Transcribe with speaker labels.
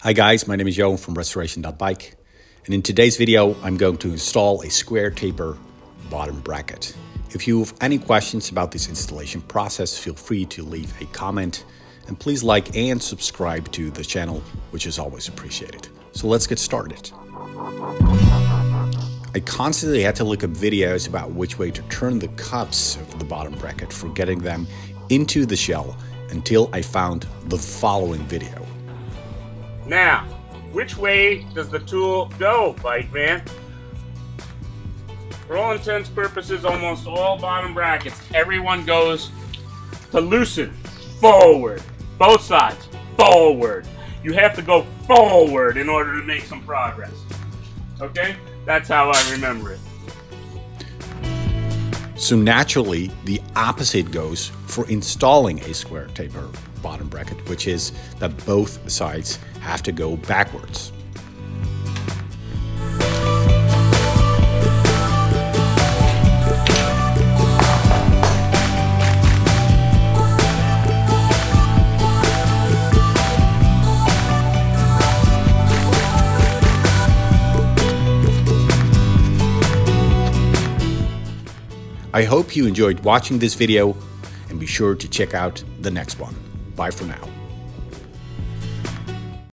Speaker 1: Hi guys, my name is Joe from restoration.bike, and in today's video I'm going to install a square taper bottom bracket. If you have any questions about this installation process, feel free to leave a comment, and please like and subscribe to the channel, which is always appreciated. So let's get started. I constantly had to look up videos about which way to turn the cups of the bottom bracket for getting them into the shell until I found the following video.
Speaker 2: Now, which way does the tool go, bike man? For all intents and purposes, almost all bottom brackets, everyone goes to loosen, forward, both sides, forward. You have to go forward in order to make some progress. Okay? That's how I remember it.
Speaker 1: So naturally, the opposite goes for installing a square taper bottom bracket, which is that both sides have to go backwards. I hope you enjoyed watching this video, and be sure to check out the next one. Bye for now.